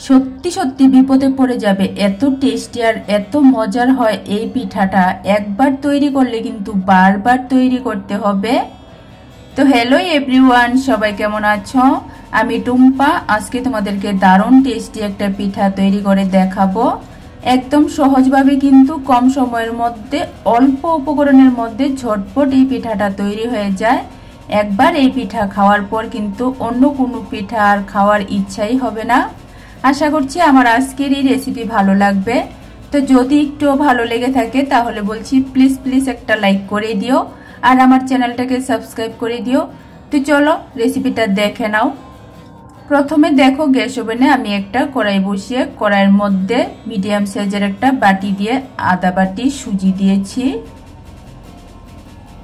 সত্যি সত্যি বিপদে পড়ে যাবে। এত টেস্টি আর এত মজার হয় এই পিঠাটা। একবার তৈরি করলে কিন্তু বারবার তৈরি করতে হবে। তো হ্যালো এভরিওয়ান, সবাই কেমন আছো? আমি টুম্পা। আজকে তোমাদেরকে দারুণ টেস্টি একটা পিঠা তৈরি করে দেখাবো। একদম সহজভাবে কিন্তু কম সময়ের মধ্যে অল্প উপকরণের মধ্যে ঝটপট এই পিঠাটা তৈরি হয়ে যায়। একবার এই পিঠা খাওয়ার পর কিন্তু অন্য কোনো পিঠা আর খাওয়ার ইচ্ছাই হবে না। আশা করছি আমার আজকের এই রেসিপি ভালো লাগবে। তো যদি একটু ভালো লেগে থাকে তাহলে বলছি প্লিজ প্লিজ একটা লাইক করে দিও আর আমার চ্যানেলটাকে সাবস্ক্রাইব করে দিও। তো চলো রেসিপিটা দেখে নাও। প্রথমে দেখো গ্যাস ওভেনে আমি একটা কড়াই বসিয়ে কড়াইয়ের মধ্যে মিডিয়াম সাইজের একটা বাটি দিয়ে আধা বাটি সুজি দিয়েছি।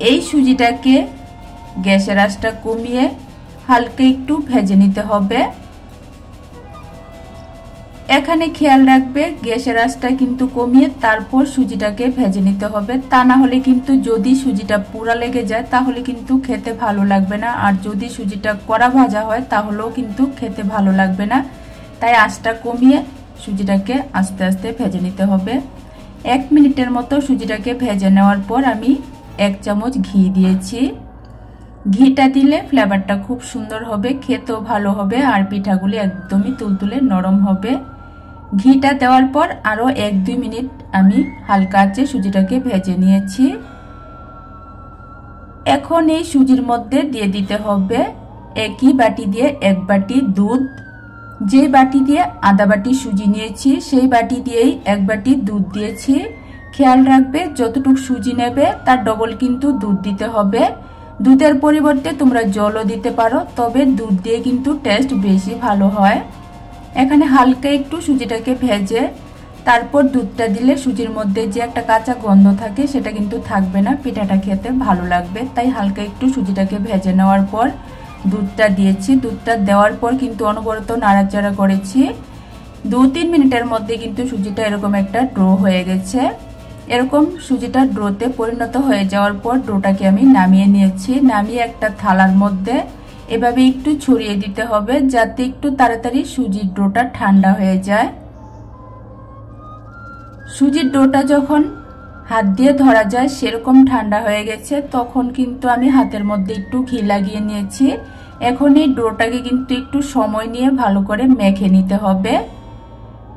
এই সুজিটাকে গ্যাসের আঁচটা কমিয়ে হালকা একটু ভেজে নিতে হবে। এখানে খেয়াল রাখবে গ্যাসের আঁচটা কিন্তু কমিয়ে তারপর সুজিটাকে ভেজে নিতে হবে। তা না হলে কিন্তু যদি সুজিটা পুরা লেগে যায় তাহলে কিন্তু খেতে ভালো লাগবে না, আর যদি সুজিটা কড়া ভাজা হয় তাহলেও কিন্তু খেতে ভালো লাগবে না। তাই আঁচটা কমিয়ে সুজিটাকে আস্তে আস্তে ভেজে নিতে হবে। 1 মিনিটের মতো সুজিটাকে ভেজে নেওয়ার পর আমি 1 চামচ ঘি দিয়েছি। ঘিটা দিলে ফ্লেভারটা খুব সুন্দর হবে, খেতেও ভালো হবে আর পিঠাগুলি একদমই তুলতুলে নরম হবে। ঘিটা দেওয়ার পর আরো 1-2 মিনিট আমি হালকা আঁচে সুজিটাকে ভেজে নিয়েছি। এখন এই সুজির মধ্যে দিয়ে দিতে হবে একই বাটি দিয়ে 1 বাটি দুধ। যে বাটি দিয়ে আধা বাটি সুজি নিয়েছি সেই বাটি দিয়েই 1 বাটি দুধ দিয়েছি। খেয়াল রাখবে যতটুকু সুজি নেবে তার ডবল কিন্তু দুধ দিতে হবে। দুধের পরিবর্তে তোমরা জলও দিতে পারো, তবে দুধ দিয়ে কিন্তু টেস্ট বেশি ভালো হয়। এখানে হালকা একটু সুজিটাকে ভেজে তারপর দুধটা দিলে সুজির মধ্যে যে একটা কাঁচা গন্ধ থাকে সেটা কিন্তু থাকবে না, পিঠাটা খেতে ভালো লাগবে। তাই হালকা একটু সুজিটাকে ভেজে নেওয়ার পর দুধটা দিয়েছি। দুধটা দেওয়ার পর কিন্তু অনবরত নাড়াচাড়া করেছি। 2-3 মিনিটের মধ্যে কিন্তু সুজিটা এরকম একটা ড্রো হয়ে গেছে। এরকম সুজিটা ড্রোতে পরিণত হয়ে যাওয়ার পর ড্রোটাকে আমি নামিয়ে নিয়েছি। নামিয়ে একটা থালার মধ্যে এভাবে একটু ছড়িয়ে দিতে হবে যাতে একটু তাড়াতাড়ি সুজির ডোটা ঠান্ডা হয়ে যায়। সুজির ডোটা যখন হাত দিয়ে ধরা যায় সেরকম ঠান্ডা হয়ে গেছে তখন কিন্তু আমি হাতের মধ্যে একটু ঘি লাগিয়ে নিয়েছি। এখন এই ডোটাকে কিন্তু একটু সময় নিয়ে ভালো করে মেখে নিতে হবে।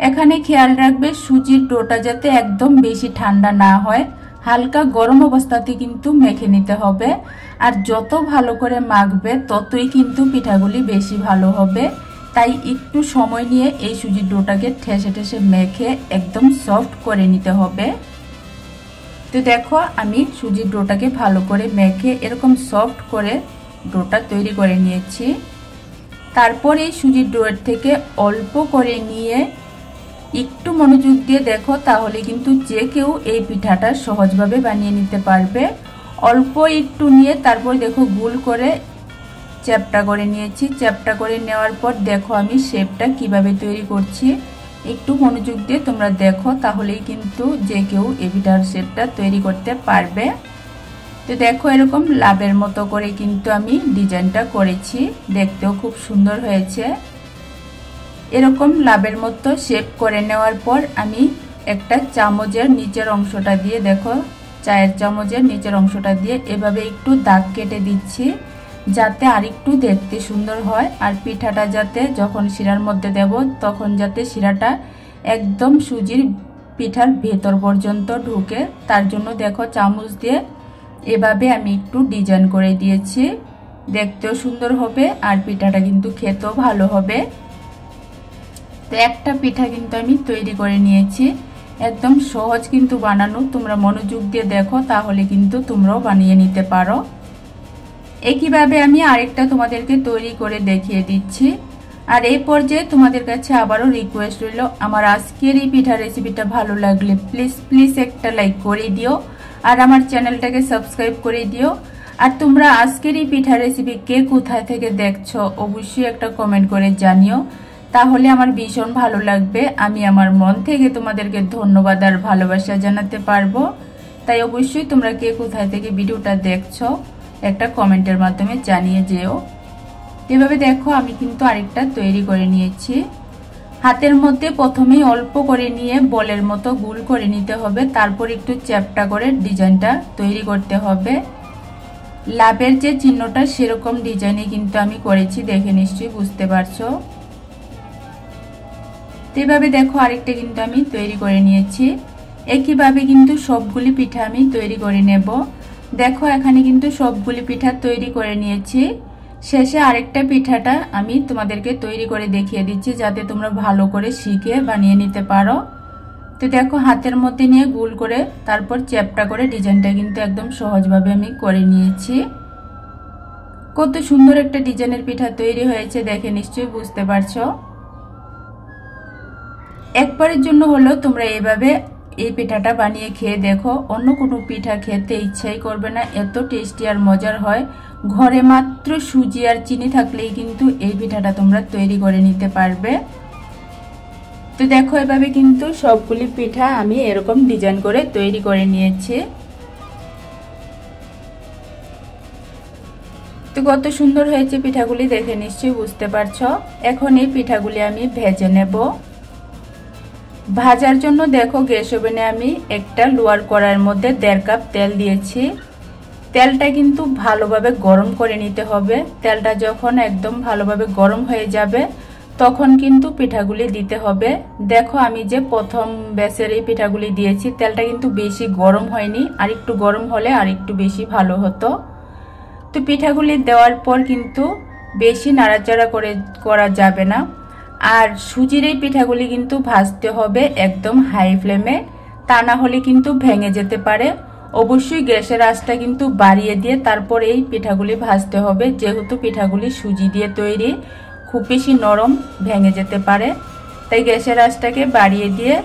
এখানে খেয়াল রাখবে সুজির ডোটা যাতে একদম বেশি ঠান্ডা না হয়, হালকা গরম অবস্থাতে কিন্তু মেখে নিতে হবে। আর যত ভালো করে মাখবে ততই কিন্তু পিঠাগুলি বেশি ভালো হবে। তাই একটু সময় নিয়ে এই সুজির ডোটাকে ঠেসে ঠেসে মেখে একদম সফট করে নিতে হবে। তো দেখো আমি সুজির ডোটাকে ভালো করে মেখে এরকম সফট করে ডোটা তৈরি করে নিয়েছি। তারপর এই সুজির ডোর থেকে অল্প করে নিয়ে একটু মনোযোগ দিয়ে দেখো, তাহলে কিন্তু যে কেউ এই পিঠাটা সহজভাবে বানিয়ে নিতে পারবে। অল্প একটু নিয়ে তারপর দেখো গোল করে চ্যাপটা করে নিয়েছি। চ্যাপটা করে নেওয়ার পর দেখো আমি শেপটা কিভাবে তৈরি করছি। একটু মনোযোগ দিয়ে তোমরা দেখো, তাহলেই কিন্তু যে কেউ এই পিঠার শেপটা তৈরি করতে পারবে। তো দেখো এরকম লাভের মতো করে কিন্তু আমি ডিজাইনটা করেছি, দেখতেও খুব সুন্দর হয়েছে। এরকম লাভের মতো শেপ করে নেওয়ার পর আমি একটা চামচের নিচের অংশটা দিয়ে দেখো চায়ের চামচের নিচের অংশটা দিয়ে এভাবে একটু দাগ কেটে দিচ্ছি যাতে আরেকটু দেখতে সুন্দর হয়। আর পিঠাটা যাতে যখন শিরার মধ্যে দেব তখন যাতে শিরাটা একদম সুজির পিঠার ভেতর পর্যন্ত ঢুকে, তার জন্য দেখো চামচ দিয়ে এভাবে আমি একটু ডিজাইন করে দিয়েছি। দেখতেও সুন্দর হবে আর পিঠাটা কিন্তু খেতেও ভালো হবে। তো একটা পিঠা কিন্তু আমি তৈরি করে নিয়েছি। একদম সহজ কিন্তু বানানো, তোমরা মনোযোগ দিয়ে দেখো তাহলে কিন্তু তোমরাও বানিয়ে নিতে পারো। একইভাবে আমি আরেকটা তোমাদেরকে তৈরি করে দেখিয়ে দিচ্ছি। আর এই পর্যায়ে তোমাদের কাছে আবারও রিকোয়েস্ট রইল, আমার আজকের এই পিঠা রেসিপিটা ভালো লাগলে প্লিজ প্লিজ একটা লাইক করে দিও আর আমার চ্যানেলটাকে সাবস্ক্রাইব করে দিও। আর তোমরা আজকের এই পিঠা রেসিপি কে কোথায় থেকে দেখছো অবশ্যই একটা কমেন্ট করে জানিও, তাহলে আমার ভীষণ ভালো লাগবে। আমি আমার মন থেকে তোমাদেরকে ধন্যবাদ আর ভালোবাসা জানাতে পারবো। তাই অবশ্যই তোমরা কে কোথায় থেকে ভিডিওটা দেখছো একটা কমেন্টের মাধ্যমে জানিয়ে যেও। এভাবে দেখো আমি কিন্তু আরেকটা তৈরি করে নিয়েছি। হাতের মধ্যে প্রথমেই অল্প করে নিয়ে বলের মতো গোল করে নিতে হবে, তারপর একটু চ্যাপ্টা করে ডিজাইনটা তৈরি করতে হবে। লাভের যে চিহ্নটা সেরকম ডিজাইনে কিন্তু আমি করেছি, দেখে নিশ্চয়ই বুঝতে পারছো। এভাবে দেখো আরেকটা কিন্তু আমি তৈরি করে নিয়েছি। একইভাবে কিন্তু সবগুলি পিঠা আমি তৈরি করে নেব। দেখো এখানে কিন্তু সবগুলি পিঠা তৈরি করে নিয়েছি। শেষে আরেকটা পিঠাটা আমি তোমাদেরকে তৈরি করে দেখিয়ে দিচ্ছি, যাতে তোমরা ভালো করে শিখে বানিয়ে নিতে পারো। তো দেখো হাতের মধ্যে নিয়ে গোল করে তারপর চ্যাপ্টা করে ডিজাইনটা কিন্তু একদম সহজভাবে আমি করে নিয়েছি। কত সুন্দর একটা ডিজাইনের পিঠা তৈরি হয়েছে, দেখে নিশ্চয়ই বুঝতে পারছো। একবারের জন্য হলো তোমরা এইভাবে এই পিঠাটা বানিয়ে খেয়ে দেখো, অন্য কোনো পিঠা খেতে ইচ্ছাই করবে না, এত টেস্টি আর মজার হয়। ঘরে মাত্র সুজি আর চিনি থাকলেই কিন্তু এই পিঠাটা তোমরা তৈরি করে নিতে পারবে। তো দেখো এভাবে কিন্তু সবগুলি পিঠা আমি এরকম ডিজাইন করে তৈরি করে নিয়েছি। তো কত সুন্দর হয়েছে পিঠাগুলি, দেখে নিশ্চয়ই বুঝতে পারছো। এখন এই পিঠাগুলি আমি ভেজে নেব। ভাজার জন্য দেখো গ্যাস ওভেনে আমি একটা লোয়ার কড়াইয়ের মধ্যে 1.5 কাপ তেল দিয়েছি। তেলটা কিন্তু ভালোভাবে গরম করে নিতে হবে। তেলটা যখন একদম ভালোভাবে গরম হয়ে যাবে তখন কিন্তু পিঠাগুলি দিতে হবে। দেখো আমি যে প্রথম ব্যাচের এই পিঠাগুলি দিয়েছি, তেলটা কিন্তু বেশি গরম হয়নি, আর একটু গরম হলে আর একটু বেশি ভালো হতো। তো পিঠাগুলি দেওয়ার পর কিন্তু বেশি নাড়াচাড়া করা যাবে না। আর সুজির এই পিঠাগুলি কিন্তু ভাজতে হবে একদম হাই ফ্লেমে, তা না হলে কিন্তু ভেঙে যেতে পারে। অবশ্যই গ্যাসের আঁচটা কিন্তু বাড়িয়ে দিয়ে তারপর এই পিঠাগুলি ভাজতে হবে, যেহেতু পিঠাগুলি সুজি দিয়ে তৈরি, খুব বেশি নরম ভেঙে যেতে পারে। তাই গ্যাসের আঁচটাকে বাড়িয়ে দিয়ে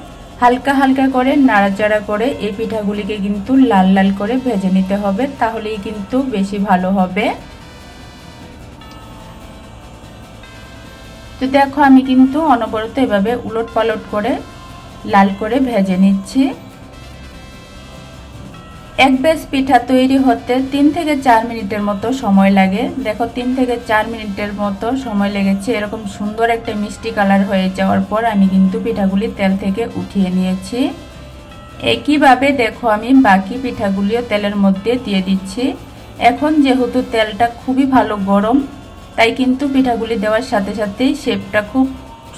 হালকা হালকা করে নাড়াচাড়া করে এই পিঠাগুলিকে কিন্তু লাল লাল করে ভেজে নিতে হবে, তাহলেই কিন্তু বেশি ভালো হবে। তো দেখো আমি কিন্তু অনবরত এভাবে উলট পালট করে লাল করে ভেজে নিচ্ছি। এক ব্যাচ পিঠা তৈরি হতে 3 থেকে 4 মিনিটের মতো সময় লাগে। দেখো 3 থেকে 4 মিনিটের মতো সময় লেগেছে। এরকম সুন্দর একটা মিষ্টি কালার হয়ে যাওয়ার পর আমি কিন্তু পিঠাগুলি তেল থেকে উঠিয়ে নিয়েছি। একইভাবে দেখো আমি বাকি পিঠাগুলিও তেলের মধ্যে দিয়ে দিচ্ছি। এখন যেহেতু তেলটা খুবই ভালো গরম, তাই কিন্তু পিঠাগুলি দেওয়ার সাথে সাথেই শেপটা খুব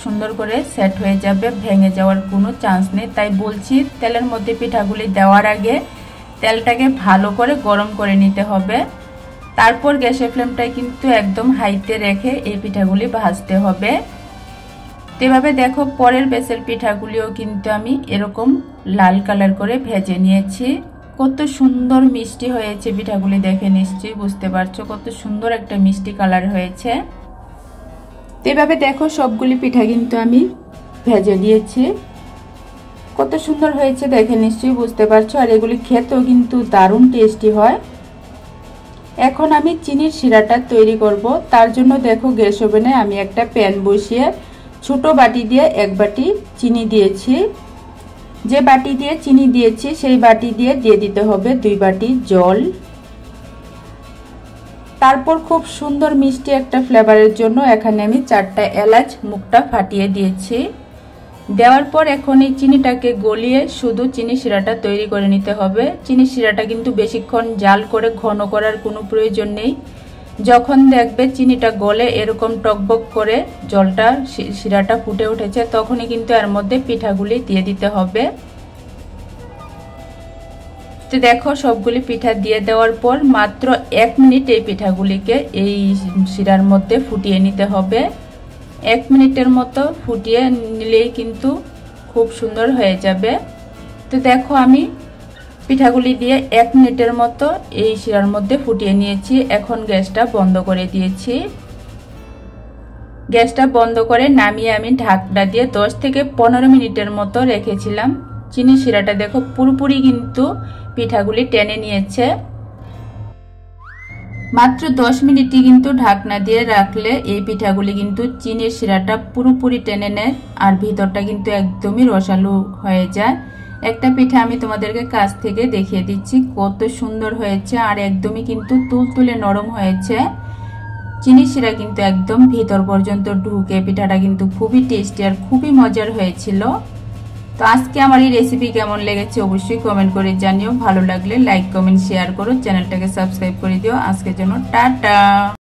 সুন্দর করে সেট হয়ে যাবে, ভেঙে যাওয়ার কোনো চান্স নেই। তাই বলছি তেলের মধ্যে পিঠাগুলি দেওয়ার আগে তেলটাকে ভালো করে গরম করে নিতে হবে। তারপর গ্যাসের ফ্লেমটা কিন্তু একদম হাইতে রেখে এই পিঠাগুলি ভাজতে হবে। এভাবে দেখো পরের ব্যাচের পিঠাগুলিও কিন্তু আমি এরকম লাল কালার করে ভেজে নিয়েছি। কত সুন্দর মিষ্টি হয়েছে পিঠাগুলি, দেখে নিশ্চয়ই বুঝতে পারছো কত সুন্দর একটা মিষ্টি কালার হয়েছে। এভাবে দেখো সবগুলি পিঠা কিন্তু আমি ভেজে নিয়েছি। কত সুন্দর হয়েছে দেখে নিশ্চয়ই বুঝতে পারছো। আর এগুলি খেতেও কিন্তু দারুণ টেস্টি হয়। এখন আমি চিনির শিরাটা তৈরি করব। তার জন্য দেখো গ্যাস ওভেনে আমি একটা প্যান বসিয়ে ছোট বাটি দিয়ে 1 বাটি চিনি দিয়েছি। যে বাটি দিয়ে চিনি দিয়েছি সেই বাটি দিয়ে দিতে হবে 2 বাটি জল। তারপর খুব সুন্দর মিষ্টি একটা ফ্লেভারের জন্য এখানে আমি 4টা এলাচ মুখটা ফাটিয়ে দিয়েছি। দেওয়ার পর এখন এই চিনিটাকে গলিয়ে শুধু চিনি শিরাটা তৈরি করে নিতে হবে। চিনি শিরাটা কিন্তু বেশিক্ষণ জাল করে ঘন করার কোনো প্রয়োজন নেই। যখন দেখবে চিনিটা গলে এরকম টকবক করে জলটা শিরাটা ফুটে উঠেছে, তখনই কিন্তু এর মধ্যে পিঠাগুলি দিয়ে দিতে হবে। তো দেখো সবগুলি পিঠা দিয়ে দেওয়ার পর মাত্র 1 মিনিট এই পিঠাগুলিকে এই শিরার মধ্যে ফুটিয়ে নিতে হবে। 1 মিনিটের মতো ফুটিয়ে নিলেই কিন্তু খুব সুন্দর হয়ে যাবে। তো দেখো আমি পিঠাগুলি দিয়ে 1 মিনিটের মতো এই শিরার মধ্যে ফুটিয়ে নিয়েছি। এখন গ্যাসটা বন্ধ করে দিয়েছি। গ্যাসটা বন্ধ করে নামিয়ে আমি ঢাকনা দিয়ে 10 থেকে 15 মিনিটের মতো রেখেছিলাম। চিনি শিরাটা দেখো পুরোপুরি কিন্তু পিঠাগুলি টেনে নিয়েছে। মাত্র 10 মিনিটই কিন্তু ঢাকনা দিয়ে রাখলে এই পিঠাগুলি কিন্তু চিনির শিরাটা পুরোপুরি টেনে নেয়, আর ভিতরটা কিন্তু একদমই রসালো হয়ে যায়। একটা পিঠা আমি তোমাদেরকে কাছ থেকে দেখিয়ে দিচ্ছি কত সুন্দর হয়েছে, আর একদমই কিন্তু তুলতুলে নরম হয়েছে। চিনি শিরা কিন্তু একদম ভিতর পর্যন্ত ঢুকে পিঠাটা কিন্তু খুবই টেস্টি আর খুবই মজার হয়েছিল। তো আজকে আমার এই রেসিপি কেমন লেগেছে অবশ্যই কমেন্ট করে জানিও। ভালো লাগলে লাইক কমেন্ট শেয়ার করো, চ্যানেলটাকে সাবস্ক্রাইব করে দিও। আজকের জন্য টাটা।